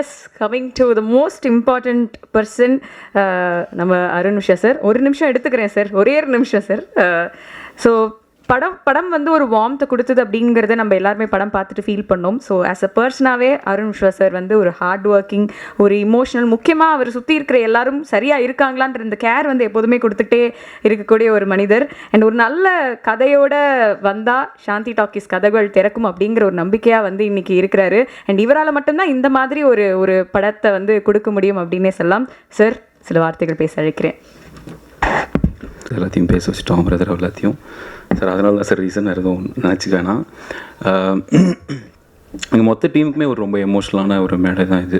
S, coming to the most important person, நம்ம Arun Usha sir. ஒரு நிமிஷம் எடுத்துக்கிறேன் சார், ஒரே ஒரு நிமிஷம் சார். ஸோ படம் வந்து ஒரு வார்ம்த்தை கொடுத்தது அப்படிங்கிறத நம்ம எல்லாருமே படம் பார்த்துட்டு ஃபீல் பண்ணோம். ஸோ ஆஸ் அ பர்சனாகவே அருண் உஷா சார் வந்து ஒரு ஹார்ட் ஒர்க்கிங், ஒரு இமோஷனல், முக்கியமாக அவர் சுற்றி இருக்கிற எல்லாரும் சரியாக இருக்காங்களான்ற இந்த கேர் வந்து எப்போதுமே கொடுத்துட்டே இருக்கக்கூடிய ஒரு மனிதர். அண்ட் ஒரு நல்ல கதையோட வந்தால் சாந்தி டாக்கீஸ் கதைகள் திறக்கும் அப்படிங்கிற ஒரு நம்பிக்கையாக வந்து இன்றைக்கி இருக்கிறாரு. அண்ட் இவரால் மட்டும்தான் இந்த மாதிரி ஒரு படத்தை வந்து கொடுக்க முடியும் அப்படின்னே சொல்லலாம். சார், சில வார்த்தைகள் பேச அழைக்கிறேன். எல்லாத்தையும் பேச வச்சுட்டோம் பிரதர், எல்லாத்தையும் சார். அதனால தான் சார் ரீசன் எதுவும் நினச்சிக்கவேணா. எங்கள் மொத்த டீமுக்குமே ஒரு ரொம்ப எமோஷ்னலான ஒரு மேடை தான் இது.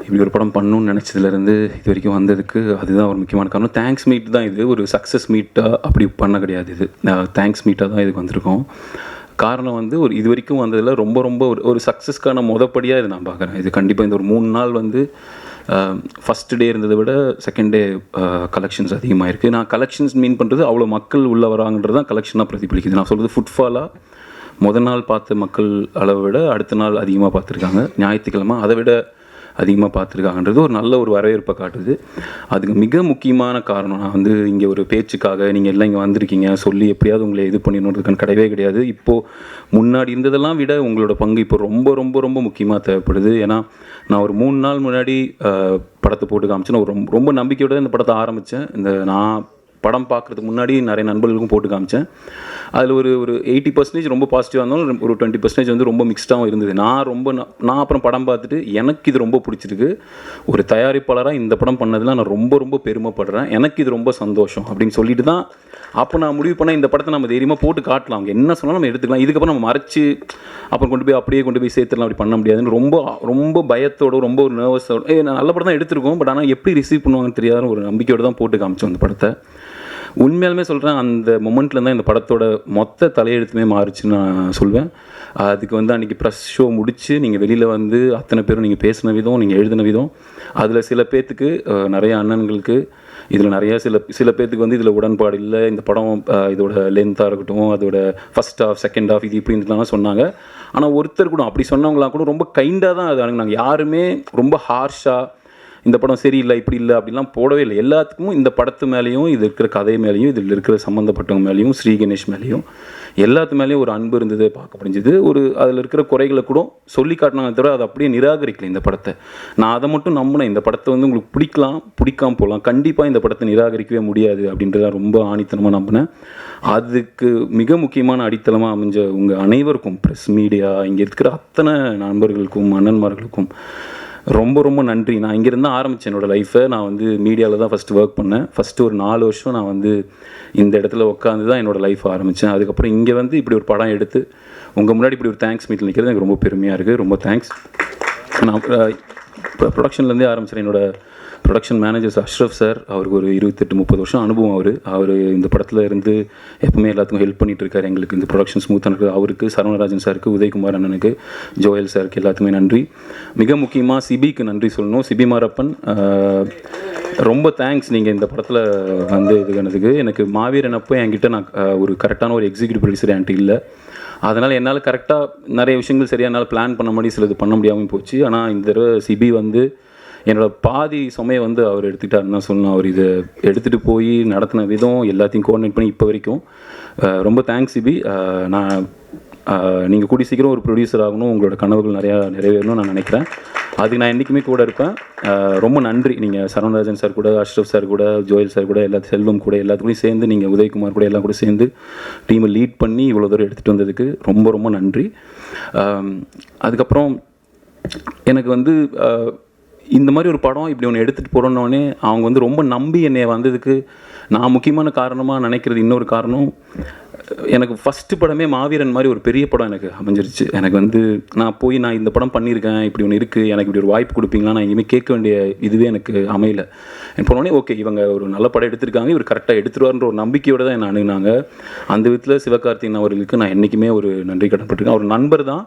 இப்படி ஒரு படம் பண்ணணும்னு நினச்சதுலேருந்து இது வரைக்கும் வந்ததுக்கு அதுதான் ஒரு முக்கியமான காரணம். தேங்க்ஸ் மீட் தான் இது, ஒரு சக்ஸஸ் மீட்டாக அப்படி பண்ண கிடையாது. இது தேங்க்ஸ் மீட்டாக தான் இதுக்கு வந்திருக்கோம். காரணம் வந்து ஒரு இது வரைக்கும் வந்ததில் ரொம்ப ரொம்ப ஒரு சக்ஸஸ்க்கான மொதப்படியாக இது நான் பார்க்குறேன். இது கண்டிப்பாக இந்த ஒரு 3 நாள் வந்து ஃபஸ்ட்டு டே இருந்ததை விட செகண்ட் டே கலெக்ஷன்ஸ் அதிகமாக இருக்குது. நான் கலெக்ஷன்ஸ் மீன் பண்ணுறது அவ்வளோ மக்கள் உள்ளே வராங்கன்றது தான் கலெக்ஷனாக பிரதிபலிக்குது. நான் சொல்கிறது ஃபுட்ஃபாலாக முதல் நாள் பார்த்த மக்கள் அளவை விட அடுத்த நாள் அதிகமாக பார்த்துருக்காங்க, ஞாயிற்றுக்கிழமை அதை விட அதிகமாக பார்த்துருக்காங்கன்றது ஒரு நல்ல ஒரு வரவேற்பை காட்டுது. அதுக்கு மிக முக்கியமான காரணம், நான் வந்து இங்கே ஒரு பேச்சுக்காக நீங்கள் எல்லாம் இங்கே வந்திருக்கீங்க சொல்லி எப்படியாவது உங்களை இது பண்ணிடணுன்றதுக்கான கிடையவே கிடையாது. இப்போது முன்னாடி இருந்ததெல்லாம் விட உங்களோட பங்கு இப்போ ரொம்ப ரொம்ப ரொம்ப முக்கியமாக தேவைப்படுது. ஏன்னா நான் ஒரு 3 நாள் முன்னாடி படத்தை போட்டு காமிச்சேன். ஒரு ரொம்ப நம்பிக்கையோட இந்த படத்தை ஆரம்பித்தேன். நான் படம் பார்க்குறதுக்கு முன்னாடி நிறைய நண்பர்களுக்கும் போட்டு காமிச்சேன். அதில் ஒரு 80% ரொம்ப பாசிட்டிவாக இருந்தாலும் ஒரு 20% வந்து ரொம்ப மிக்ஸ்டாகவும் இருந்தது. நான் அப்புறம் படம் பார்த்துட்டு எனக்கு இது ரொம்ப பிடிச்சிருக்கு. ஒரு தயாரிப்பாளராக இந்த படம் பண்ணதில் நான் ரொம்ப ரொம்ப பெருமைப்படுறேன், எனக்கு இது ரொம்ப சந்தோஷம் அப்படின்னு சொல்லிட்டு தான் அப்போ நான் முடிவு பண்ணேன், இந்த படத்தை நம்ம தைரியமாக போட்டு காட்டலாம், அவங்க என்ன சொன்னாலும் நம்ம எடுத்துக்கலாம், இதுக்கப்புறம் நம்ம மறைச்சி அப்புறம் அப்படியே கொண்டு போய் சேர்த்துலாம், அப்படி பண்ண முடியாதுன்னு ரொம்ப ரொம்ப பயத்தோடு ரொம்ப ஒரு நர்வஸோடு நான் நல்ல படம் தான் எடுத்திருக்கோம். பட் ஆனால் எப்படி ரிசீவ் பண்ணுவாங்கன்னு தெரியாத ஒரு நம்பிக்கையோடு தான் போட்டு காமிச்சோம் அந்த படத்தை. உண்மையாலுமே சொல்கிறேன், அந்த மொமெண்ட்டில் தான் இந்த படத்தோட மொத்த தலையெழுத்துமே மாறிச்சுன்னு நான் சொல்வேன். அதுக்கு வந்து அன்றைக்கி ப்ரெஸ் ஷோ முடித்து நீங்கள் வெளியில் வந்து அத்தனை பேரும் நீங்கள் பேசின விதம், நீங்கள் எழுதின விதம், அதில் சில பேர்த்துக்கு நிறைய அண்ணன்களுக்கு இதில் நிறையா சில பேர்த்துக்கு வந்து இதில் உடன்பாடு இல்லை, இந்த படம் இதோட லென்த்தாக இருக்கட்டும், அதோட ஃபஸ்ட் ஹாஃப் செகண்ட் ஹாஃப் இது இப்படின்லாம் சொன்னாங்க. ஆனால் ஒருத்தர் கூட அப்படி சொன்னவங்களாம் கூட ரொம்ப கைண்டாக தான் அது அணுகுனாங்க. யாருமே ரொம்ப ஹார்ஷாக இந்த படம் சரியில்லை இப்படி இல்லை அப்படிலாம் போடவே இல்லை. எல்லாத்துக்கும் இந்த படத்து மேலேயும் இது இருக்கிற கதை மேலேயும் இதில் இருக்கிற சம்மந்தப்பட்டவங்க மேலேயும் ஸ்ரீ கணேஷ் மேலேயும் எல்லாத்து மேலேயும் ஒரு அன்பு இருந்தது பார்க்க முடிஞ்சுது. அதில் இருக்கிற குறைகளை கூட சொல்லி காட்டினாங்க தவிர அதை அப்படியே நிராகரிக்கல இந்த படத்தை. நான் அதை மட்டும் நம்பினேன், இந்த படத்தை வந்து உங்களுக்கு பிடிக்காமல் போகலாம், கண்டிப்பாக இந்த படத்தை நிராகரிக்கவே முடியாது அப்படின்றத ரொம்ப ஆணித்தனமாக நம்பினேன். அதுக்கு மிக முக்கியமான அடித்தளமாக அமைஞ்ச உங்கள் அனைவருக்கும், ப்ரெஸ் மீடியா, இங்கே இருக்கிற அத்தனை நண்பர்களுக்கும் அண்ணன்மார்களுக்கும் ரொம்ப ரொம்ப நன்றி. நான் இங்கேருந்து ஆரம்பித்தேன் என்னோடய லைஃப்பை. நான் வந்து மீடியாவில் தான் ஃபஸ்ட்டு ஒர்க் பண்ணேன். ஃபஸ்ட்டு ஒரு 4 வருஷம் நான் வந்து இந்த இடத்துல உட்காந்து தான் என்னோடய லைஃப் ஆரம்பித்தேன். அதுக்கப்புறம் இங்கே வந்து இப்படி ஒரு படம் எடுத்து உங்கள் முன்னாடி இப்படி ஒரு தேங்க்ஸ் மீட்டில் நிற்கிறது எனக்கு ரொம்ப பெருமையாக இருக்குது. ரொம்ப தேங்க்ஸ். நான் ப்ரொடக்ஷன்லேருந்தே ஆரம்பித்தேன். என்னோடய ப்ரொடக்ஷன் மேனேஜர்ஸ் அஷ்ரஃப் சார், அவருக்கு ஒரு 28-30 வருஷம் அனுபவம். அவர் இந்த படத்தில் இருந்து எப்பவுமே எல்லாத்துக்கும் ஹெல்ப் பண்ணிகிட்டு இருக்காரு. எங்களுக்கு இந்த ப்ரொடக்ஷன் ஸ்மூத்தாக இருக்குது. அவருக்கு, சரவணராஜன் சாருக்கு, உதயகுமார் அண்ணனுக்கு, ஜோயல் சாருக்கு எல்லாத்துக்குமே நன்றி. மிக முக்கியமாக சிபிக்கு நன்றி சொல்லணும். சிபி மாரப்பன், ரொம்ப தேங்க்ஸ் நீங்கள் இந்த படத்தில் வந்து இதுனதுக்கு. எனக்கு மாவீரன் அப்போ என்கிட்ட நான் ஒரு கரெக்டான ஒரு எக்ஸிக்யூட்டிவ் ப்ரொடியூசர் என்கிட்ட இல்லை. அதனால் என்னால் கரெக்டாக நிறைய விஷயங்கள் சரியாக என்னால் பிளான் பண்ண மாதிரி சிலது பண்ண முடியாமல் போச்சு. ஆனால் இந்த தடவை சிபி வந்து என்னோடய பாதி சுமையை வந்து அவர் எடுத்துக்கிட்டாருன்னு தான் சொல்லணும். அவர் இதை எடுத்துகிட்டு போய் நடத்தின விதம் எல்லாத்தையும் கோஆர்டினேட் பண்ணி இப்போ வரைக்கும் ரொம்ப தேங்க்ஸ் சிபி. நீங்கள் கூடி சீக்கிரம் ஒரு ப்ரொடியூசர் ஆகணும், உங்களோட கனவுகள் நிறையா நிறைவேறணும்னு நான் நினைக்கிறேன். அதுக்கு நான் என்றைக்குமே கூட இருப்பேன். ரொம்ப நன்றி. நீங்கள் சரவணராஜன் சார் கூட, அஷ்ரஃப் சார் கூட, ஜோயல் சார் கூட, செல்வம் கூட எல்லாத்துக்கூடையும் சேர்ந்து, நீங்கள் உதயகுமார் கூட எல்லாம் கூட சேர்ந்து டீமை லீட் பண்ணி இவ்வளோ தூரம் எடுத்துகிட்டு வந்ததுக்கு ரொம்ப ரொம்ப நன்றி. அதுக்கப்புறம் எனக்கு வந்து இந்த மாதிரி ஒரு படம் இப்படி ஒன்று எடுத்துகிட்டு போகிறோன்னே அவங்க வந்து ரொம்ப நம்பி என்னை வந்ததுக்கு நான் முக்கியமான காரணமாக நினைக்கிறது இன்னொரு காரணம், எனக்கு ஃபஸ்ட்டு படமே மாவீரன் மாதிரி ஒரு பெரிய படம் எனக்கு அமைஞ்சிருச்சு. எனக்கு வந்து நான் இந்த படம் பண்ணியிருக்கேன், இப்படி ஒன்று இருக்குது, எனக்கு இப்படி ஒரு வாய்ப்பு கொடுப்பீங்களா, நான் எங்கேயுமே கேட்க வேண்டிய இதுவே எனக்கு அமையலை. போனோடனே ஓகே, இவங்க ஒரு நல்ல படம் எடுத்திருக்காங்க, இவர் கரெக்டாக எடுத்துருவார்ன்ற ஒரு நம்பிக்கையோடு தான் என்னை அணுகுனாங்க. அந்த விதத்தில் சிவகார்த்திகேயன் அவர்களுக்கு நான் என்றைக்குமே ஒரு நன்றி கடன்பட்டிருக்கேன். அவர் நண்பர் தான்,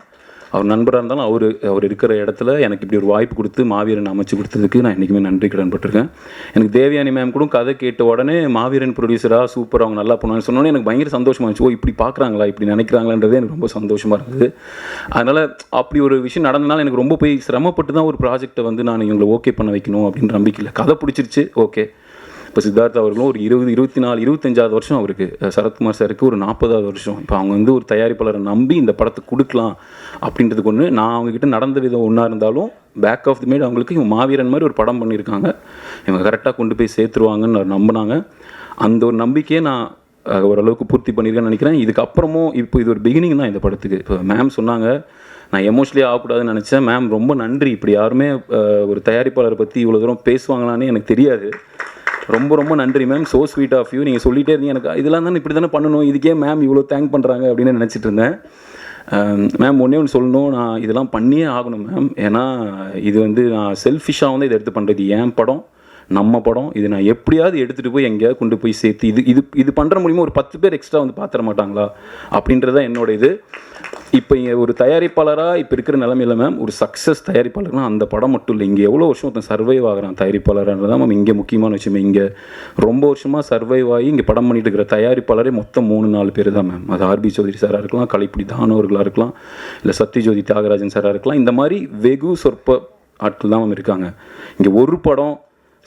அவர் நண்பராக இருந்தாலும் அவர் இருக்கிற இடத்துல எனக்கு இப்படி ஒரு வாய்ப்பு கொடுத்து மாவீரன் அமைச்சு கொடுத்ததுக்கு நான் என்றைக்குமே நன்றி கடன்பட்டிருக்கேன். எனக்கு தேவயானி மேம் கூட கதை கேட்ட உடனே மாவீரன் ப்ரொடியூசராக சூப்பர் அவங்க நல்லா பண்ணுவாங்கன்னு சொன்னோன்னே எனக்கு பயங்கர சந்தோஷமாக இருந்துச்சு. ஓ இப்படி பார்க்குறாங்களா, இப்படி நினைக்கிறாங்களான்றதே எனக்கு ரொம்ப சந்தோஷமாக இருந்தது. அதனால் அப்படி ஒரு விஷயம் நடந்தனால எனக்கு ரொம்ப போய் சிரமப்பட்டு தான் ஒரு ப்ராஜெக்டை வந்து நான் இவங்களை ஓகே பண்ண வைக்கணும் அப்படின்ற நம்பிக்கையில் கதை பிடிச்சிருச்சு. ஓகே, இப்போ சித்தார்த் அவர்களும் ஒரு 24-25 வருஷம் அவருக்கு, சரத்குமார் சாருக்கு ஒரு 40வது வருஷம். இப்போ அவங்க வந்து ஒரு தயாரிப்பாளரை நம்பி இந்த படத்தை கொடுக்கலாம் அப்படின்றதுக்கு ஒன்று, நான் அவங்கக்கிட்ட நடந்த விதம் ஒன்றா இருந்தாலும் பேக் ஆஃப் தி மேட் அவங்களுக்கு இவங்க மாவீரன் மாதிரி ஒரு படம் பண்ணியிருக்காங்க, இவங்க கரெக்டாக கொண்டு போய் சேர்த்துருவாங்கன்னு நம்பினாங்க. அந்த ஒரு நம்பிக்கையை நான் ஓரளவுக்கு பூர்த்தி பண்ணியிருக்கேன்னு நினைக்கிறேன். இதுக்கப்புறமும் இப்போ இது ஒரு பிகினிங் தான் இந்த படத்துக்கு. இப்போ மேம் சொன்னாங்க நான் எமோஷ்னலி ஆகக்கூடாதுன்னு நினச்சேன். மேம் ரொம்ப நன்றி, இப்படி யாருமே ஒரு தயாரிப்பாளரை பற்றி இவ்வளோ தூரம் பேசுவாங்களான்னு எனக்கு தெரியாது. ரொம்ப ரொம்ப நன்றி ma'am, so sweet of you. நீங்கள் சொல்லிகிட்டே இருந்தீங்க, எனக்கு இதெல்லாம் தானே இப்படி தானே பண்ணணும், இதுக்கே மேம் இவ்வளோ தேங்க் பண்ணுறாங்க அப்படின்னு நினச்சிட்டு இருந்தேன். மேம் ஒன்றே ஒன்று சொல்லணும், நான் இதெல்லாம் பண்ணியே ஆகணும் மேம். ஏன்னா இது வந்து நான் செல்ஃபிஷாக வந்து இதை எடுத்து பண்ணுறது என் படம், நம்ம படம். இது நான் எப்படியாவது எடுத்துகிட்டு போய் எங்கேயாவது கொண்டு போய் சேர்த்து இது பண்ணுற மூலிமா ஒரு 10 பேர் எக்ஸ்ட்ரா வந்து பார்த்துட மாட்டாங்களா அப்படின்றது தான் என்னோட இது. இப்போ இங்கே ஒரு தயாரிப்பாளராக இப்போ இருக்கிற நிலைமையில் மேம், ஒரு சக்ஸஸ் தயாரிப்பாளர்னால் அந்த படம் மட்டும் இல்லை, இங்கே எவ்வளோ வருஷம் ஒருத்தன் சர்வைவ் ஆகிறான் தயாரிப்பாளர்ன்றதான் மேம் இங்கே முக்கியமான விஷயம். இங்கே ரொம்ப வருஷமாக சர்வைவ் ஆகி இங்கே படம் பண்ணிட்டு இருக்கிற தயாரிப்பாளரே மொத்தம் 3-4 பேர் தான் மேம். அது ஆர்பி சௌத்ரி சாராக இருக்கலாம், கலைப்புடி தானவர்களாக இருக்கலாம், இல்லை சத்யஜோதி தியாகராஜன் சாராக இருக்கலாம். இந்த மாதிரி வெகு சொற்ப ஆட்கள் தான் மேம் இருக்காங்க. இங்கே ஒரு படம்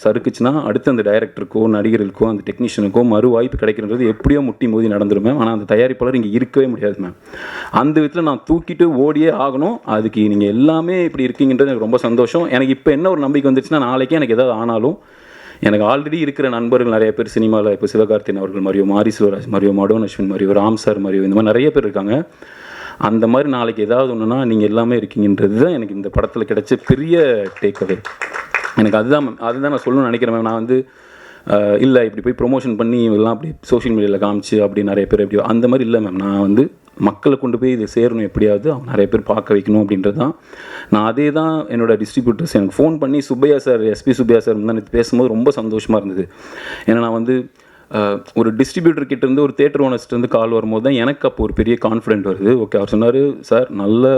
சறுக்குச்சுன்னா அடுத்து அந்த டைரக்டருக்கோ நடிகர்களுக்கோ அந்த டெக்னீஷியனுக்கோ மறு வாய்ப்பு கிடைக்கிறது எப்படியோ முட்டி மோதி நடந்துடும் மேம். ஆனால் அந்த தயாரிப்பாளர் இங்கே இருக்கவே முடியாது மேம். அந்த விதத்தில் நான் தூக்கிட்டு ஓடியே ஆகணும். அதுக்கு நீங்கள் எல்லாமே இப்படி இருக்கீங்கன்றது எனக்கு ரொம்ப சந்தோஷம். எனக்கு இப்போ என்ன ஒரு நம்பிக்கை வந்துச்சுன்னா, நாளைக்கே எனக்கு எதாவது ஆனாலும் எனக்கு ஆல்ரெடி இருக்கிற நண்பர்கள் நிறைய பேர் சினிமாவில், இப்போ சிவகார்த்தின் அவர்கள் மாதிரியோ, மாரி செல்வராஜ் மாதிரியோ, மடோன் அஸ்வின் மாதிரியோ, ராம் சார் மாதிரியோ, இந்த மாதிரி நிறைய பேர் இருக்காங்க. அந்த மாதிரி நாளைக்கு ஏதாவது ஒன்றுனா நீங்கள் எல்லாமே இருக்கீங்கன்றது தான் எனக்கு இந்த படத்தில் கிடைச்ச பெரிய டேக்அவே. எனக்கு அதுதான் நான் சொல்லணும்னு நினைக்கிறேன் மேம். நான் வந்து இல்லை இப்படி போய் ப்ரொமோஷன் பண்ணி இதெல்லாம் அப்படி சோஷியல் மீடியாவில் காமிச்சு அப்படி நிறைய பேர் எப்படியோ அந்த மாதிரி இல்லை மேம். நான் வந்து மக்களை கொண்டு போய் இதை சேரணும், எப்படியாவது அவங்க நிறைய பேர் பார்க்க வைக்கணும் அப்படின்றது தான். நான் அதே தான் என்னோடய டிஸ்ட்ரிபியூட்டர்ஸ் எனக்கு ஃபோன் பண்ணி Subbaiah sir, SP Subbaiah sir தான் எனக்கு பேசும்போது ரொம்ப சந்தோஷமாக இருந்தது. ஏன்னா நான் வந்து ஒரு டிஸ்ட்ரிபியூட்டர் கிட்டேருந்து ஒரு தேட்டர் ஓனர்ஸ்லேருந்து கால் வரும்போது தான் எனக்கு அப்போ ஒரு பெரிய கான்ஃபிடென்ட் வருது. ஓகே, அவர் சொன்னார், சார் நல்ல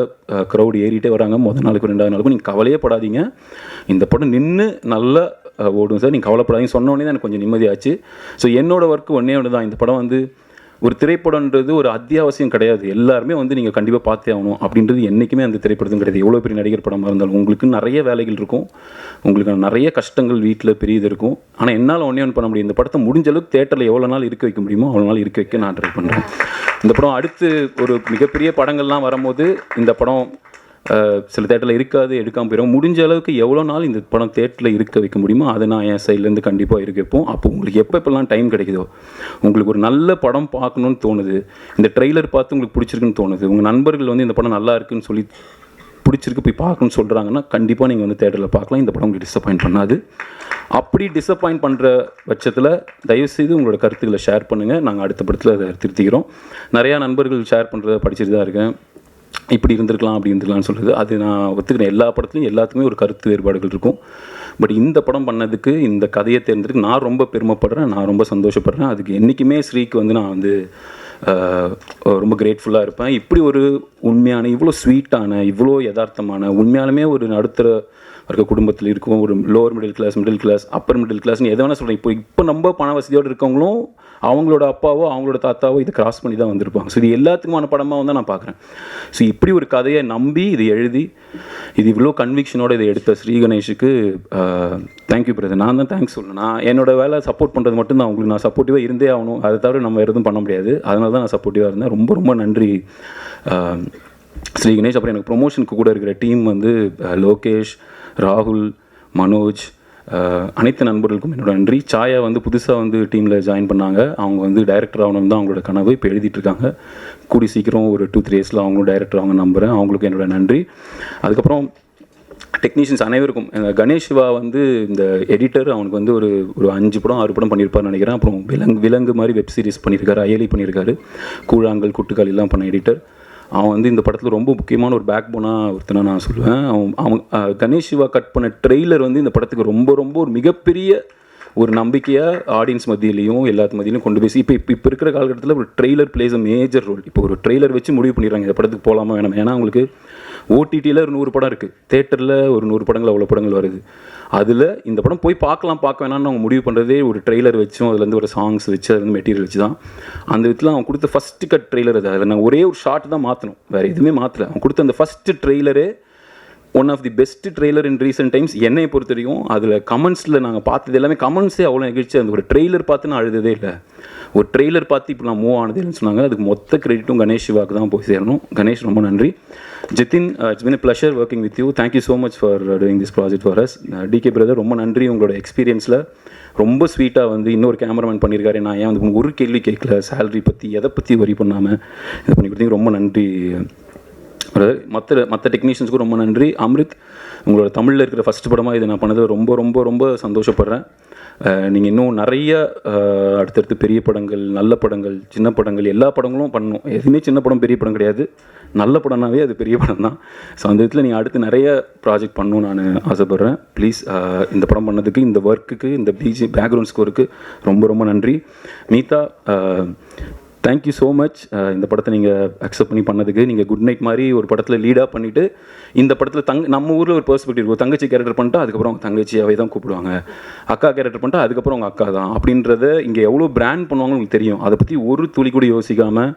க்ரௌட் ஏறிட்டே வராங்க, முதல் நாளுக்கு 2வது நாளுக்கும் நீங்கள் கவலையே படாதீங்க, இந்த படம் நின்று நல்லா ஓடும் சார், நீங்கள் கவலைப்படாதீங்க சொன்னோடனே தான் எனக்கு கொஞ்சம் நிம்மதியாச்சு. ஸோ என்னோடய ஒர்க்கு ஒன்றே ஒன்று தான். இந்த படம் வந்து ஒரு திரைப்படன்றது ஒரு அத்தியாவசியம் கிடையாது, எல்லாருமே வந்து நீங்கள் கண்டிப்பாக பார்த்தே ஆகணும் அப்படின்றது என்றைக்குமே அந்த திரைப்படத்தும் கிடையாது. எவ்வளோ பெரிய நடிகர் படமாக இருந்தாலும் உங்களுக்கு நிறைய வேலைகள் இருக்கும், உங்களுக்கு நிறைய கஷ்டங்கள் வீட்டில் பெரிய இது இருக்கும். ஆனால் என்னால் ஒன்றே ஒன்று பண்ண முடியும், இந்த படத்தை முடிஞ்ச அளவுக்கு தேட்டரில் எவ்வளோ நாள் இருக்க வைக்க முடியுமோ அவ்வளோ நாள் இருக்க வைக்க நான் ட்ரை பண்ணுறேன். இந்த படம் அடுத்து ஒரு மிகப்பெரிய படங்கள்லாம் வரும்போது இந்த படம் சில தேட்டரில் இருக்காது, எடுக்காமல் போயிடும். முடிஞ்ச அளவுக்கு எவ்வளோ நாள் இந்த படம் தேட்டரில் இருக்க வைக்க முடியுமோ அதை நான் என் சைட்லேருந்து கண்டிப்பாக இருக்க வைப்போம். அப்போ உங்களுக்கு எப்போல்லாம் டைம் கிடைக்குதோ, உங்களுக்கு ஒரு நல்ல படம் பார்க்கணுன்னு தோணுது, இந்த ட்ரெய்லர் பார்த்து உங்களுக்கு பிடிச்சிருக்குன்னு தோணுது, உங்கள் நண்பர்கள் வந்து இந்த படம் நல்லா இருக்குன்னு சொல்லி பிடிச்சிருக்கு போய் பார்க்கணுன்னு சொல்கிறாங்கன்னா கண்டிப்பாக நீங்கள் வந்து தேட்டரில் பார்க்கலாம். இந்த படம் உங்களுக்கு டிசப்பாயின்ட் பண்ணாது. அப்படி டிசப்பாயின்ட் பண்ணுற பட்சத்தில் தயவுசெய்து உங்களோட கருத்துக்களை ஷேர் பண்ணுங்கள், நாங்கள் அடுத்த படத்தில் அதை திருத்திக்கிறோம். நிறையா நண்பர்கள் ஷேர் பண்ணுறத படிச்சுட்டு தான் இருக்கேன், இப்படி இருந்திருக்கலாம் அப்படி இருந்திருக்கலாம்னு சொல்கிறது. அது நான் ஒத்துக்கிறேன், எல்லா படத்துலையும் எல்லாத்துக்குமே ஒரு கருத்து வேறுபாடுகள் இருக்கும். பட் இந்த படம் பண்ணதுக்கு, இந்த கதையை தேர்ந்ததுக்கு நான் ரொம்ப பெருமைப்படுறேன், நான் ரொம்ப சந்தோஷப்படுறேன். அதுக்கு என்றைக்குமே ஸ்ரீக்கு வந்து நான் வந்து ரொம்ப கிரேட்ஃபுல்லாக இருப்பேன். இப்படி ஒரு உண்மையான, இவ்வளோ ஸ்வீட்டான, இவ்வளோ யதார்த்தமான, உண்மையாலுமே ஒரு நடுத்தர இருக்க குடும்பத்தில் இருக்கும், ஒரு lower middle class, upper middle கிளாஸ்னு எதை வேணால் சொல்கிறேன். இப்போ நம்ம பண வசதியோடு இருக்கவங்களும் அவங்களோட அப்பாவோ அவங்களோட தாத்தாவோ இதை கிராஸ் பண்ணி தான் வந்திருப்பாங்க. ஸோ இது எல்லாத்துக்குமான படமாக வந்து நான் பார்க்குறேன். ஸோ இப்படி ஒரு கதையை நம்பி இது எழுதி இது இவ்வளோ கன்விக்ஷனோடு இதை எடுத்த ஸ்ரீ கணேஷுக்கு தேங்க்யூ பிரதர். நான் தான் தேங்க்ஸ் சொல்லணும். நான் என்னோட வேலை சப்போர்ட் பண்ணுறது மட்டும்தான், உங்களுக்கு நான் சப்போர்ட்டிவாக இருந்தே ஆகணும், அதை தவிர நம்ம எதுவும் பண்ண முடியாது. அதனால தான் நான் சப்போர்ட்டிவாக இருந்தேன். ரொம்ப ரொம்ப நன்றி ஸ்ரீ கணேஷ். அப்புறம் எனக்கு ப்ரொமோஷனுக்கு கூட இருக்கிற டீம் வந்து லோகேஷ், ராகுல், மனோஜ், அனைத்து நண்பர்களுக்கும் என்னோட நன்றி. சாயா வந்து புதுசாக வந்து டீமில் ஜாயின் பண்ணாங்க, அவங்க வந்து டைரக்டர் ஆகணும் தான் அவங்களோட கனவு, இப்போ எழுதிட்டுருக்காங்க. கூடி சீக்கிரம் ஒரு 2-3 டேஸில் அவங்களும் டைரக்டர் அவங்க நம்புகிறேன், அவங்களுக்கு என்னோட நன்றி. அதுக்கப்புறம் டெக்னீஷியன்ஸ் அனைவருக்கும். கணேஷ் சிவா வந்து இந்த எடிட்டர், அவனுக்கு வந்து ஒரு 5 படம் 6 படம் பண்ணியிருப்பார்னு நினைக்கிறேன். அப்புறம் விலங்கு மாதிரி வெப் சீரிஸ் பண்ணியிருக்காரு, அயலி பண்ணியிருக்காரு, கூழாங்கல் குட்டுக்கால் எல்லாம் பண்ண எடிட்டர். அவன் வந்து இந்த படத்தில் ரொம்ப முக்கியமான ஒரு பேக் போனாக ஒருத்தனை நான் சொல்லுவேன். அவன் கணேஷ் சிவா கட் பண்ண ட்ரெய்லர் வந்து இந்த படத்துக்கு ரொம்ப ரொம்ப ஒரு மிகப்பெரிய ஒரு நம்பிக்கையாக ஆடியன்ஸ் மத்தியிலையும் எல்லாத்து மத்தியிலையும் கொண்டு போய் இப்போ இருக்கிற காலகட்டத்தில் ஒரு trailer plays a major role. இப்போ ஒரு ட்ரெய்லர் வச்சு முடிவு பண்ணிடுறாங்க இந்த படத்துக்கு போகலாமா வேணாம். ஏன்னா அவங்களுக்கு ஓடிடியில் ஒரு 100 படம் இருக்குது, தேட்டரில் ஒரு 100 படங்கள் அவ்வளோ படங்கள் வருது. அதில் இந்த படம் போய் பார்க்கலாம் பார்க்க வேணாம்னு அவங்க முடிவு பண்ணுறதே ஒரு ட்ரெய்லர் வச்சும் அதுலேருந்து ஒரு சாங்ஸ் வச்சு அதுலேருந்து மெட்டீரியல் வச்சு தான். அந்த விதத்தில் அவங்க கொடுத்த ஃபஸ்ட்டு கட் ட்ரெய்லர் அது. அதில் நான் ஒரே ஒரு ஷார்ட் தான் மாற்றணும், வேறு எதுவுமே மாற்றலை. அவங்க கொடுத்த அந்த ஃபஸ்ட்டு ட்ரெய்லரே one of the best trailer in recent times என்னை பொறுத்த வரைக்கும். அதில் கமெண்ட்ஸில் நாங்கள் பார்த்தது எல்லாமே கமெண்ட்ஸே அவ்வளோ நெகிழ்ச்சி. அந்த ஒரு ட்ரெய்லர் பார்த்து நான் அழுததே இல்லை, ஒரு ட்ரெய்லர் பார்த்து இப்போ நான் மூவ் ஆனதுன்னு சொன்னாங்க. அதுக்கு மொத்த கிரெடிட்டும் கணேஷ் சிவாக்கு தான் போய் சேரணும். கணேஷ் ரொம்ப நன்றி. Jithin, it's been a pleasure working with you. Thank you so much for doing this project for us. DK brother ரொம்ப நன்றி, உங்களோட எக்ஸ்பீரியன்ஸில் ரொம்ப ஸ்வீட்டாக வந்து இன்னொரு கேமராமேன் பண்ணியிருக்காரு. நான் ஏன் வந்து ஒரு கேள்வி கேட்கல, சேலரி பற்றி எதை பற்றி வரி பண்ணாமல் இதை பண்ணி கொடுத்தீங்க, ரொம்ப நன்றி பிரதர். மற்ற டெக்னீஷியன்ஸுக்கும் ரொம்ப நன்றி. அம்ரித், உங்களோட தமிழில் இருக்கிற ஃபஸ்ட் படமாக இதை நான் பண்ணது ரொம்ப ரொம்ப ரொம்ப சந்தோஷப்படுறேன். நீங்கள் இன்னும் நிறைய அடுத்தடுத்து பெரிய படங்கள், நல்ல படங்கள், சின்ன படங்கள், எல்லா படங்களும் பண்ணணும். எதுவுமே சின்ன படம் பெரிய படம் கிடையாது, நல்ல படம்னாவே அது பெரிய படம் தான். ஸோ அந்த விதத்தில் நீங்கள் அடுத்து நிறைய ப்ராஜெக்ட் பண்ணணும்னு நான் ஆசைப்பட்றேன். ப்ளீஸ் இந்த படம் பண்ணதுக்கு, இந்த ஒர்க்குக்கு, இந்த பேக்ரவுண்ட் ஸ்கோருக்கு ரொம்ப ரொம்ப நன்றி. மீதா, தேங்க்யூ ஸோ மச் இந்த படத்தை நீங்கள் அக்செப்ட் பண்ணி பண்ணதுக்கு. நீங்கள் குட் நைட் மாதிரி ஒரு படத்தில் லீடாக பண்ணிவிட்டு இந்த படத்தில் நம்ம ஊரில் ஒரு பெர்ஸ்பெக்டிவ் இருக்கும். தங்கச்சி கேரக்டர் பண்ணிட்டா அதுக்கப்புறம் அவங்க தங்கச்சியாவே தான் கூப்பிடுவாங்க, அக்கா கேரக்டர் பண்ணிட்டா அதுக்கப்புறம் அவங்க அக்கா தான் அப்படின்றத இங்கே எவ்வளோ பிராண்ட் பண்ணுவாங்கன்னு உங்களுக்கு தெரியும். அதை பற்றி ஒரு துளி கூட யோசிக்காமல்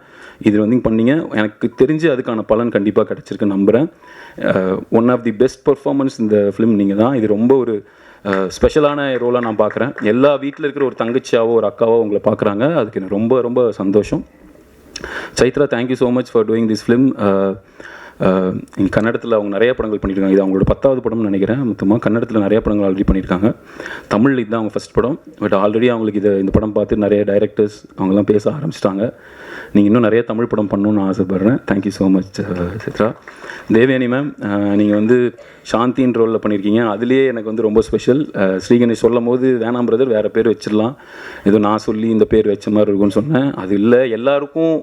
இதில் வந்து பண்ணீங்க. எனக்கு தெரிஞ்சு அதுக்கான பலன் கண்டிப்பாக கிடச்சிருக்குன்னு நம்புகிறேன். One of the best performance இந்த ஃபிலிம் நீங்கள் தான். இது ரொம்ப ஒரு ஸ்பெஷலான ரோலாக நான் பார்க்குறேன். எல்லா வீட்டில் இருக்கிற ஒரு தங்கச்சியாவோ ஒரு அக்காவோ உங்களை பார்க்குறாங்க, அதுக்கு எனக்கு ரொம்ப ரொம்ப சந்தோஷம். Chaitra, thank you so much for doing this film. இங்கே கன்னடத்தில் அவங்க நிறைய படங்கள் பண்ணியிருக்காங்க. இது அவங்களோட 10வது படம்னு நினைக்கிறேன். மொத்தமாக கன்னடத்தில் நிறைய படங்கள் ஆல்ரெடி பண்ணியிருக்காங்க. தமிழில் இதுதான் அவங்க ஃபஸ்ட் படம். பட் ஆல்ரெடி அவங்களுக்கு இந்த படம் பார்த்து நிறைய டைரக்டர்ஸ் அவங்கெல்லாம் பேச ஆரம்பிச்சிட்டாங்க. நீங்கள் இன்னும் நிறைய தமிழ் படம் பண்ணணும்னு நான் ஆசைப்பட்றேன். Thank you so much Chitra. Devayani ma'am, நீங்கள் வந்து சாந்தின் ரோலில் பண்ணியிருக்கீங்க. அதுலேயே எனக்கு வந்து ரொம்ப ஸ்பெஷல். ஸ்ரீகணேஷ் சொல்லும் போது வேணாம் பிரதர் வேறு பேர் வச்சிடலாம், ஏதோ நான் சொல்லி இந்த பேர் வச்ச மாதிரி இருக்கும்னு சொன்னேன். அது இல்லை, எல்லாருக்கும்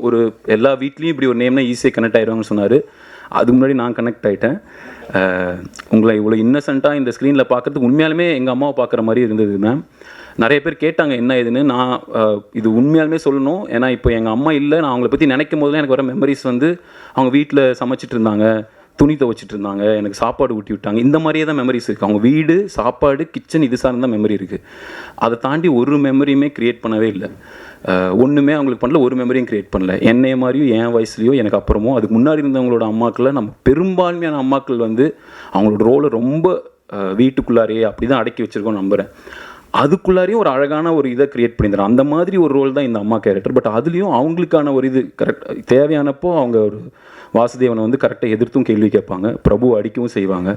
எல்லா வீட்லேயும் இப்படி ஒரு நேம்னா ஈஸியாக கனெக்ட் ஆகிடுவாங்கன்னு சொன்னார். அதுக்கு முன்னாடி நான் கனெக்ட் ஆகிட்டேன். உங்களை இவ்வளோ இன்னசென்ட்டாக இந்த ஸ்க்ரீனில் பார்க்குறதுக்கு உண்மையாலுமே எங்கள் அம்மாவை பார்க்குற மாதிரி இருந்தது மேம். நிறைய பேர் கேட்டாங்க என்ன ஏதுன்னு. நான் இது உண்மையாலுமே சொல்லணும், ஏன்னா இப்போ எங்கள் அம்மா இல்லை, நான் அவங்கள பற்றி நினைக்கும் போதுலாம் எனக்கு வர மெமரிஸ் வந்து அவங்க வீட்டில் சமைச்சிட்டு இருந்தாங்க, துணி துவச்சிட்டு இருந்தாங்க, எனக்கு சாப்பாடு ஊட்டி விட்டாங்க, இந்த மாதிரியே தான் மெமரிஸ் இருக்குது. அவங்க வீடு, சாப்பாடு, கிச்சன் இது சார்ந்த மெமரி இருக்குது. அதை தாண்டி ஒரு மெமரியுமே க்ரியேட் பண்ணவே இல்லை. ஒன்றுமே அவங்களுக்கு பண்ணல, ஒரு மெமரியும் க்ரியேட் பண்ணல. என்னைய மாதிரியும் என் வயசுலையோ எனக்கு அப்புறமோ அதுக்கு முன்னாடி இருந்தவங்களோட அம்மாக்களில் நம்ம பெரும்பான்மையான அம்மாக்கள் வந்து அவங்களோட ரோலை ரொம்ப வீட்டுக்குள்ளாரையே அப்படி தான் அடக்கி வச்சுருக்கோன்னு நம்புகிறேன். அதுக்குள்ளாரையும் ஒரு அழகான ஒரு இதை க்ரியேட் பண்ணிடுறேன். அந்த மாதிரி ஒரு ரோல் தான் இந்த அம்மா கேரக்டர். பட் அதுலேயும் அவங்களுக்கான ஒரு இது கரெக்ட் தேவையானப்போ அவங்க ஒரு வாசுதேவனை வந்து கரெக்டாக எதிர்த்தும் கேள்வி கேட்பாங்க, பிரபு அடிக்கவும் செய்வாங்க.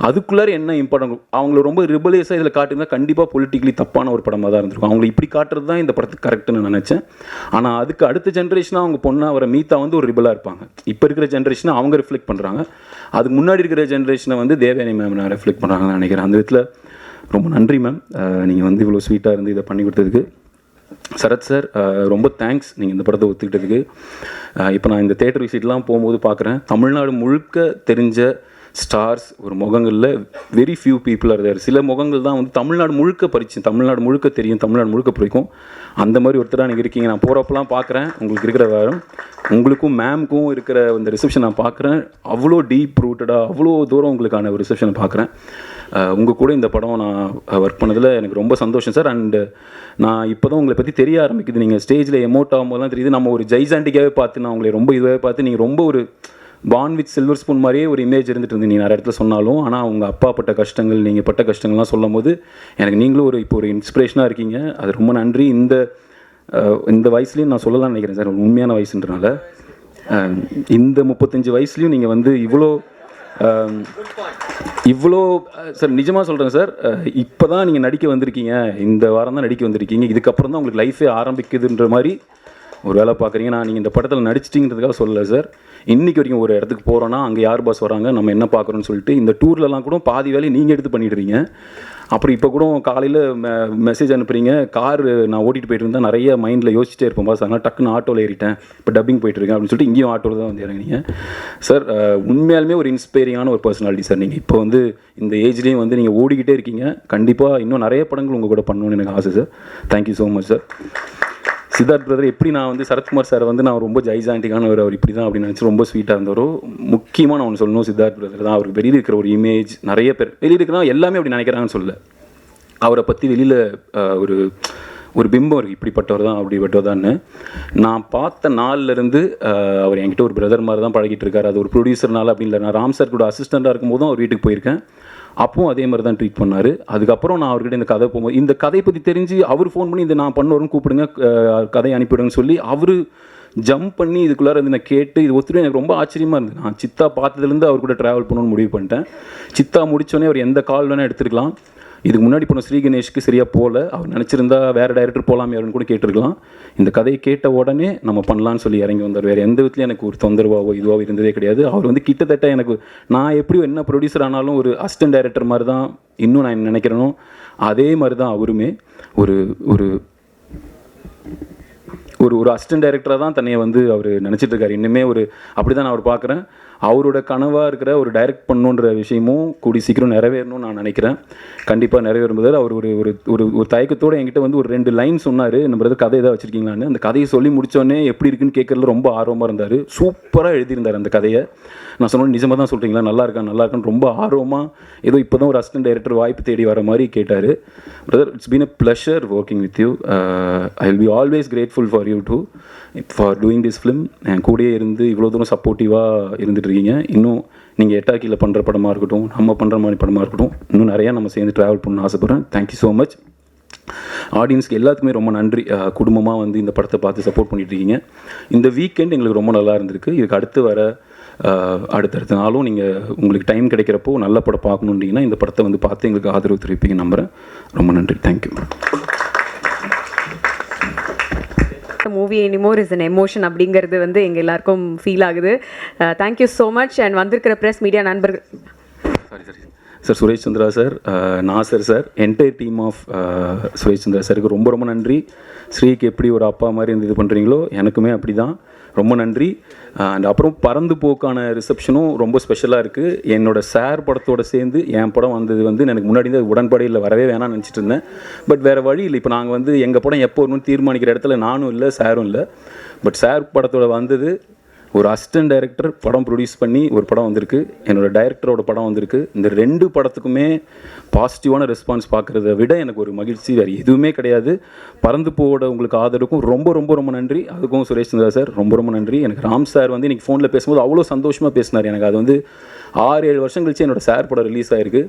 அதுக்குள்ளார என்ன இம்பார்ட்டன்ட், அவங்கள ரொம்ப ரிபலியஸாக இதில் காட்டியிருந்தால் கண்டிப்பாக பொலிட்டிக்கலி தப்பான ஒரு படமாக தான் இருந்திருக்கும். அவங்களை இப்படி காட்டுறது தான் இந்த படத்துக்கு கரெக்டுன்னு நினச்சேன். ஆனால் அதுக்கு அடுத்த ஜென்ரேஷனாக அவங்க பொண்ணாக வர மீதா வந்து ஒரு ரிபலாக இருப்பாங்க. இப்போ இருக்கிற ஜென்ரேஷனை அவங்க ரிஃப்ளெக்ட் பண்ணுறாங்க, அதுக்கு முன்னாடி இருக்கிற ஜென்ரேஷனை வந்து தேவயானி மேம் நான் ரிஃப்ளெக்ட் பண்ணுறாங்கன்னு நினைக்கிறேன். அந்த விதத்தில் ரொம்ப நன்றி மேம், நீங்கள் வந்து இவ்வளோ ஸ்வீட்டாக இருந்து இதை பண்ணி கொடுத்ததுக்கு. சரத் சார், ரொம்ப தேங்க்ஸ் நீங்கள் இந்த படத்தை ஒத்துக்கிட்டதுக்கு. இப்போ நான் இந்த தேட்டர் விசிட்லாம் போகும்போது பார்க்குறேன், தமிழ்நாடு முழுக்க தெரிஞ்ச ஸ்டார்ஸ் ஒரு முகங்களில் very few people are there. சில முகங்கள் தான் வந்து தமிழ்நாடு முழுக்க பரிச்சு, தமிழ்நாடு முழுக்க தெரியும், தமிழ்நாடு முழுக்க பிடிக்கும். அந்த மாதிரி ஒருத்தராக நீங்கள் இருக்கீங்க. நான் போகிறப்பெல்லாம் பார்க்குறேன், உங்களுக்கு இருக்கிற வாரம் உங்களுக்கும் மேம்க்கும் இருக்கிற இந்த ரிசப்ஷன் நான் பார்க்குறேன். அவ்வளோ டீப் ரூட்டடாக அவ்வளோ தூரம் உங்களுக்கான ஒரு ரிசப்ஷனை பார்க்குறேன். உங்கள் கூட இந்த படம் நான் ஒர்க் பண்ணதில் எனக்கு ரொம்ப சந்தோஷம் சார். அண்டு நான் இப்போ தான் உங்களை பற்றி தெரிய ஆரம்பிக்குது. நீங்கள் ஸ்டேஜில் எமோட் ஆகும்போதெல்லாம் தெரியுது. நம்ம ஒரு ஜெய்சாண்டிக்காகவே பார்த்து நான் உங்களை ரொம்ப இதுவாகவே பார்த்து நீங்கள் ரொம்ப ஒரு பான் வித் சில்வர் ஸ்பூன் மாதிரியே ஒரு இமேஜ் இருந்துட்டு இருந்து நீங்கள் நிறைய இடத்துல சொன்னாலும், ஆனால் உங்கள் அப்பா பட்ட கஷ்டங்கள், நீங்கள் பட்ட கஷ்டங்கள்லாம் சொல்லும் போது எனக்கு நீங்களும் இப்போ ஒரு இன்ஸ்பிரேஷனாக இருக்கீங்க. அது ரொம்ப நன்றி. இந்த வயசுலேயும் நான் சொல்லலாம்னு நினைக்கிறேன் சார், உண்மையான வயசுன்றனால. இந்த 35 வயசுலேயும் நீங்கள் வந்து இவ்வளோ சார் நிஜமாக சொல்கிறேன் சார், இப்போ தான் நீங்கள் நடிக்க வந்திருக்கீங்க, இந்த வாரம் தான் நடிக்க வந்திருக்கீங்க, இதுக்கப்புறம் தான் உங்களுக்கு லைஃபே ஆரம்பிக்குதுன்ற மாதிரி ஒரு வேலை பார்க்குறீங்க. நான் நீங்கள் இந்த படத்தில் நடிச்சிட்டிங்கிறதுக்காக சொல்லலை சார். இன்றைக்கி வரைக்கும் ஒரு இடத்துக்கு போகிறோன்னா அங்கே யார் பாஸ் வராங்க, நம்ம என்ன பார்க்குறோன்னு சொல்லிட்டு இந்த டூர்லலாம் கூட பாதி வேலையை நீங்கள் எடுத்து பண்ணிடுறீங்க. அப்புறம் இப்போ கூட காலையில் மெசேஜ் அனுப்புகிறீங்க, கார் நான் ஓட்டிகிட்டு போயிட்டு இருந்தால் நிறைய மைண்டில் யோசிச்சிட்டே இருப்பேன் பாஸ், அதனால் டக்குன்னு ஆட்டோவில் ஏறிட்டேன், இப்போ டப்பிங் போயிட்டுருக்கேன் அப்படின்னு சொல்லிட்டு இங்கேயும் ஆட்டோவில் தான் வந்து இறங்குனீங்க சார். உண்மையாலுமே ஒரு இன்ஸ்பைரிங்கான ஒரு பர்சனாலிட்டி சார். நீங்கள் இப்போ வந்து இந்த ஏஜ்லேயும் வந்து நீங்கள் ஓடிக்கிட்டே இருக்கீங்க. கண்டிப்பாக இன்னும் நிறைய படங்கள் உங்கள் கூட பண்ணணும்னு எனக்கு ஆசை sir. Thank you so much sir. Siddharth brother எப்படி நான் வந்து சரத்குமார் சார் வந்து நான் ரொம்ப ஜைஜாண்டிக்கானவர், அவர் இப்படி தான் அப்படின்னு நினச்சி ரொம்ப ஸ்வீட்டாக இருந்தவரோ, முக்கியமாக நான் ஒன்று சொல்லணும், சித்தார்த் பிரதர் தான். அவருக்கு வெளியில் இருக்கிற ஒரு இமேஜ், நிறைய பேர் வெளியில் இருக்கிறாங்க எல்லாமே அப்படி நினைக்கிறாங்கன்னு சொல்ல, அவரை பற்றி வெளியில் ஒரு பிம்பம் இருக்குது, இப்படிப்பட்டவர் தான் அப்படிப்பட்டவர் தான். நான் பார்த்த நாள்லேருந்து அவர் என்கிட்ட ஒரு பிரதர் மாதிரி தான் பழகிட்டு இருக்காரு. அது ஒரு ப்ரொடியூசர்னால அப்படி இல்லை, நான் ராம் சார் கூட அசிஸ்டண்ட்டாக இருக்கும்போதும் அவர் வீட்டுக்கு போயிருக்கேன், அப்பவும் அதே மாதிரி தான் ட்ரீட் பண்ணார். அதுக்கப்புறம் நான் அவர்கிட்ட இந்த கதை போகும்போது இந்த கதையை பற்றி தெரிஞ்சு அவர் ஃபோன் பண்ணி இந்த நான் பண்ணுவோன்னு கூப்பிடுங்க, கதையை அனுப்பிவிடுங்கன்னு சொல்லி அவர் ஜம்ப் பண்ணி இதுக்குள்ளார வந்து நான் கேட்டு இது ஒத்துட்டு எனக்கு ரொம்ப ஆச்சரியமாக இருந்தது. நான் சித்தா பார்த்ததுலேருந்து அவர் கூட ட்ராவல் பண்ணணும்னு முடிவு பண்ணிட்டேன். சித்தா முடித்தோடனே அவர் எந்த கால் வேணால் எடுத்துருக்கலாம். இதுக்கு முன்னாடி போன ஸ்ரீ கணேஷ்க்கு சரியாக போகல, அவர் நினச்சிருந்தா வேறு டைரக்டர் போகலாமே அவருன்னு கூட கேட்டிருக்கலாம். இந்த கதையை கேட்ட உடனே நம்ம பண்ணலான்னு சொல்லி இறங்கி வந்தார். வேறு எந்த விதத்துலையும் எனக்கு ஒரு தொந்தரவாவோ இதுவாக இருந்ததே கிடையாது. அவர் வந்து கிட்டத்தட்ட எனக்கு நான் எப்படி என்ன ப்ரொடியூசர் ஆனாலும் ஒரு அசிஸ்டன்ட் டைரக்டர் மாதிரி தான் இன்னும் நான் நினைக்கிறேனோ அதே மாதிரி தான் அவருமே ஒரு ஒரு ஒரு ஒரு அசிஸ்டன்ட் டைரக்டராக தான் தன்னையை வந்து அவர் நினச்சிட்டு இருக்காரு. இன்னுமே ஒரு அப்படி தான் நான் அவர் பார்க்குறேன். அவரோட கனவாக இருக்கிற ஒரு டைரக்ட் பண்ணுன்ற விஷயமும் கூடி சீக்கிரம் நிறைவேறணும்னு நான் நினைக்கிறேன். கண்டிப்பாக நிறைவேறும்போது அவர் ஒரு ஒரு ஒரு ஒரு தயக்கத்தோடு என்கிட்ட வந்து ஒரு 2 லைன் சொன்னார், நம்ம பிரதர் கதை ஏதாவது வச்சுருக்கீங்களான்னு. அந்த கதையை சொல்லி முடித்தோடனே எப்படி இருக்குன்னு கேட்குறதுல ரொம்ப ஆர்வமாக இருந்தார். சூப்பராக எழுதியிருந்தார் அந்த கதையை. நான் சொன்னேன் நிஜமாக தான் சொல்கிறீங்களா, நல்லா இருக்கான்னு ரொம்ப ஆர்வமாக ஏதோ இப்போ தான் ஒரு அசிஸ்டன்ட் டைரக்டர் வாய்ப்பு தேடி வர மாதிரி கேட்டார். Brother, it's been a pleasure working with you. I will be always grateful for you too for doing this film. என் கூடயே இருந்து இவ்வளோ தூரம் சப்போர்ட்டிவாக இருந்துகிட்ருக்கீங்க. இன்னும் நீங்கள் எட்டாக்கியில் பண்ணுற படமாக இருக்கட்டும், நம்ம பண்ணுற மாதிரி படமாக இருக்கட்டும், இன்னும் நிறையா நம்ம சேர்ந்து ட்ராவல் பண்ணணும்னு ஆசைப்பட்றேன். Thank you so much. ஆடியன்ஸ்க்கு எல்லாத்துக்குமே ரொம்ப நன்றி. குடும்பமாக வந்து இந்த படத்தை பார்த்து சப்போர்ட் பண்ணிகிட்ருக்கீங்க. இந்த வீக்கெண்ட் எங்களுக்கு ரொம்ப நல்லா இருந்திருக்கு. இதுக்கு அடுத்து வர அடுத்தடுத்த நாளும் நீங்கள் உங்களுக்கு டைம் கிடைக்கிறப்போ நல்ல படம் பார்க்கணுன்றீங்கன்னா இந்த படத்தை வந்து பார்த்து எங்களுக்கு ஆதரவு தெரிவிப்பீங்க நம்புகிறேன். ரொம்ப நன்றி. Thank you. Movie anymore is an emotion அப்படிங்கிறது வந்து எங்கள் எல்லாருக்கும் ஃபீல் ஆகுது. Thank you so much. அண்ட் வந்திருக்கிற ப்ரெஸ் மீடியா நண்பர்கள், sir Suresh Chandra sir, Nasser sir, entire team of Suresh Chandra சாருக்கு ரொம்ப ரொம்ப நன்றி. ஸ்ரீக்கு எப்படி ஒரு அப்பா மாதிரி இருந்து இது பண்ணுறீங்களோ எனக்குமே அப்படி தான், ரொம்ப நன்றி. அண்ட் அப்புறம் பறந்து போக்கான ரிசப்ஷனும் ரொம்ப ஸ்பெஷலாக இருக்குது. என்னோட சார் படத்தோடு சேர்ந்து என் படம் வந்தது வந்து எனக்கு முன்னாடி இருந்து உடன்படையில் வரவே வேணாம்னு நினச்சிட்டு இருந்தேன். பட் வேறு வழி இல்லை. இப்போ நாங்கள் வந்து எங்கள் படம் எப்போ வரணும்னு தீர்மானிக்கிற இடத்துல நானும் இல்லை, சாரும் இல்லை. பட் சார் படத்தோட வந்தது ஒரு அசிஸ்டன்ட் டைரக்டர் படம் ப்ரொடியூஸ் பண்ணி ஒரு படம் வந்திருக்கு, என்னோடய டைரக்டரோட படம் வந்திருக்கு. இந்த 2 படத்துக்குமே பாசிட்டிவான ரெஸ்பான்ஸ் பார்க்குறத விட எனக்கு ஒரு மகிழ்ச்சி வேறு எதுவுமே கிடையாது. பறந்து போவோட உங்களுக்கு ஆதரவுக்கும் ரொம்ப ரொம்ப ரொம்ப நன்றி. அதுக்கும் சுரேஷ் சந்திரா சார் ரொம்ப ரொம்ப நன்றி. எனக்கு ராம் சார் வந்து இன்றைக்கி ஃபோனில் பேசும்போது அவ்வளோ சந்தோஷமாக பேசினார். எனக்கு அது வந்து 6-7 வருஷம் கழிச்சு என்னோடய சார் படம் ரிலீஸ் ஆகிருக்கு.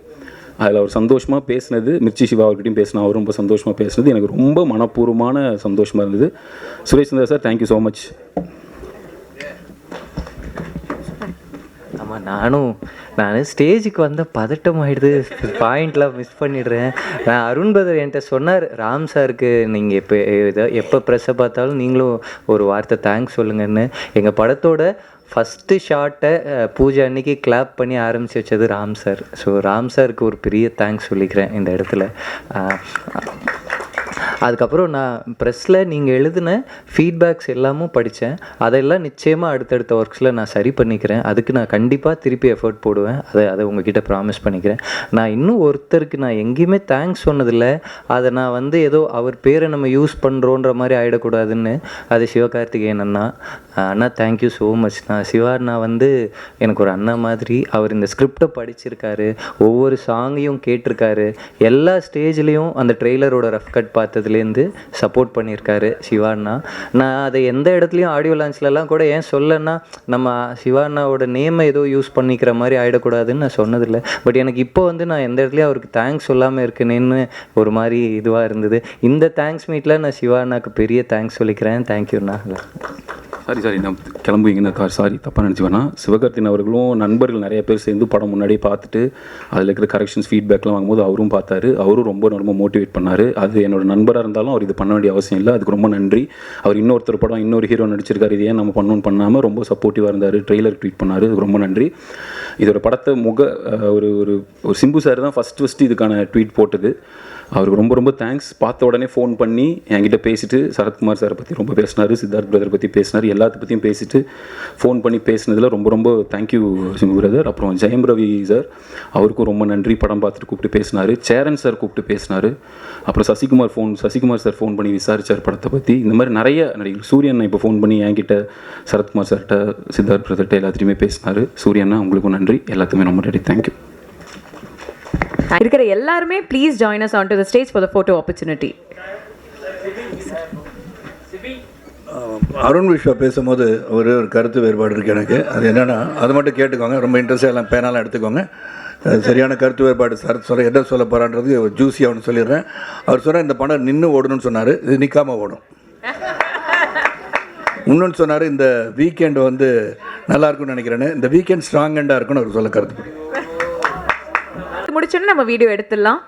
அதில் அவர் சந்தோஷமாக பேசினது, மிர்ச்சி சிவா அவர்கிட்டையும் பேசினா அவர் ரொம்ப சந்தோஷமாக பேசினது எனக்கு ரொம்ப மனப்பூர்வமான சந்தோஷமாக இருந்தது. Suresh Chandra sir, thank you so much. ஆமாம், நான் ஸ்டேஜுக்கு வந்த பதட்டம் ஆகிடுது, பாயிண்ட்லாம் மிஸ் பண்ணிடுறேன். அருண் பிரதர் என்கிட்ட சொன்னார், ராம் சாருக்கு நீங்கள் எப்போ ப்ரெஸ்ஸை பார்த்தாலும் நீங்களும் ஒரு வார்த்தை தேங்க்ஸ் சொல்லுங்கன்னு. எங்கள் படத்தோட ஃபஸ்ட்டு ஷார்ட்டை பூஜை அன்னைக்கு கிளாப் பண்ணி ஆரம்பித்து வச்சது ராம் சார். ஸோ ராம் சாருக்கு ஒரு பெரிய தேங்க்ஸ் சொல்லிக்கிறேன் இந்த இடத்துல. அதுக்கப்புறம் நான் ப்ரெஸ்ஸில் நீங்கள் எழுதின ஃபீட்பேக்ஸ் எல்லாமும் படித்தேன். அதெல்லாம் நிச்சயமாக அடுத்தடுத்த ஒர்க்ஸில் நான் சரி பண்ணிக்கிறேன். அதுக்கு நான் கண்டிப்பாக திருப்பி எஃபர்ட் போடுவேன். அதை உங்ககிட்ட ப்ராமிஸ் பண்ணிக்கிறேன். நான் இன்னும் ஒருத்தருக்கு நான் எங்கேயுமே தேங்க்ஸ் சொன்னதில்லை. அதை நான் வந்து ஏதோ அவர் பேரை நம்ம யூஸ் பண்ணுறோன்ற மாதிரி ஆகிடக்கூடாதுன்னு, அது சிவகார்த்திகேயன் அண்ணா. அண்ணா தேங்க்யூ ஸோ மச். சிவா அண்ணா வந்து எனக்கு ஒரு அண்ணா மாதிரி. அவர் இந்த ஸ்கிரிப்டை படிச்சிருக்காரு, ஒவ்வொரு சாங்கையும் கேட்டிருக்காரு, எல்லா ஸ்டேஜ்லேயும் அந்த ட்ரெய்லரோட ரஃப் கட் பார்த்ததுலேருந்து சப்போர்ட் பண்ணியிருக்காரு சிவா அண்ணா. நான் அதை எந்த இடத்துலையும் ஆடியோ லான்ச்லலாம் கூட ஏன் சொல்லன்னா, நம்ம சிவா அண்ணாவோட நேமை ஏதோ யூஸ் பண்ணிக்கிற மாதிரி ஆகிடக்கூடாதுன்னு நான் சொன்னதில்லை. பட் எனக்கு இப்போ வந்து நான் எந்த இடத்துலையும் அவருக்கு தேங்க்ஸ் சொல்லாமல் இருக்கேன்னு ஒரு மாதிரி இதுவாக இருந்தது. இந்த தேங்க்ஸ் மீட்டில் நான் சிவா அண்ணாக்கு பெரிய தேங்க்ஸ் சொல்லிக்கிறேன். தேங்க்யூண்ணா. சாரி நான் கிளம்புவீங்கன்னு சாரி தப்பாக நினச்சிவேண்ணா. சிவகார்த்தின் அவர்களும் நண்பர்கள் நிறைய பேர் சேர்ந்து படம் முன்னாடியே பார்த்துட்டு அதில் இருக்கிற கரெக்ஷன்ஸ் ஃபீட்பேக்லாம் வாங்கும்போது அவரும் பார்த்தாரு. அவரும் ரொம்ப மோட்டிவேட் பண்ணார். அது என்னோட நண்பராக இருந்தாலும் அவர் இது பண்ண வேண்டிய அவசியம் இல்லை. அதுக்கு ரொம்ப நன்றி. அவர் இன்னொருத்தர் படம் இன்னொரு ஹீரோ நடிச்சிருக்காரு, இது ஏன் நம்ம பண்ணணும்னு பண்ணாமல் ரொம்ப சப்போர்ட்டிவாக இருந்தார். ட்ரெய்லர் ட்வீட் பண்ணார். அதுக்கு ரொம்ப நன்றி. இதோட படத்தை ஒரு ஒரு ஒரு சிம்பு சார் தான் ஃபஸ்ட்டு இதுக்கான ட்வீட் போட்டது. அவருக்கு ரொம்ப ரொம்ப தேங்க்ஸ். பார்த்த உடனே ஃபோன் பண்ணி என்கிட்ட பேசிட்டு சரத்குமார் சாரை பற்றி ரொம்ப பேசினார், சித்தார்த் பிரதர் பற்றி பேசினார், எல்லாத்த பற்றியும் பேசிட்டு ஃபோன் பண்ணி பேசினதில் ரொம்ப ரொம்ப தேங்க்யூ சிம்பு பிரதர். அப்புறம் ஜெயம் ரவி சார், அவருக்கும் ரொம்ப நன்றி. படம் பார்த்துட்டு கூப்பிட்டு பேசினார். சேரன் சார் கூப்பிட்டு பேசினார். அப்புறம் சசிகுமார் சார் ஃபோன் பண்ணி விசாரித்தார் படத்தை பற்றி. இந்த மாதிரி நிறைய நடிகர். சூரியன் இப்போ ஃபோன் பண்ணி என்கிட்ட, சரத்குமார் சார்கிட்ட, சித்தார்த் பிரதர்கிட்ட எல்லாத்துலேயுமே பேசினார். சூரியன்னா உங்களுக்கும் நன்றி. எல்லாத்துக்குமே ரொம்ப நன்றி. தேங்க்யூ. இருக்கிற எல்லாருமே please join us on to the stage for the photo opportunity. Arun Viswa பேசும்போது ஒரு கருத்து வேறுபாடு இருக்குது எனக்கு. அது என்னென்னா, அது மட்டும் கேட்டுக்கோங்க. ரொம்ப இன்ட்ரெஸ்டாக எல்லாம் பேனாலாம் எடுத்துக்கோங்க. சரியான கருத்து வேறுபாடு. சரத் எதை சொல்ல போகிறான்றது ஜூஸியாக ஒன்று சொல்லிடுறேன். அவர் சொன்னால் இந்த படம் நின்று ஓடணும்னு சொன்னார். இது நிற்காமல் ஓடும். இன்னொன்று சொன்னார், இந்த வீக்கெண்டு வந்து நல்லா இருக்கும்னு நினைக்கிறேன்னு. இந்த வீக்கெண்ட் ஸ்ட்ராங் அண்டாக இருக்குன்னு அவர் சொல்ல கருத்து. முடிச்சோன்னு நம்ம வீடியோ எடுத்துடலாம்.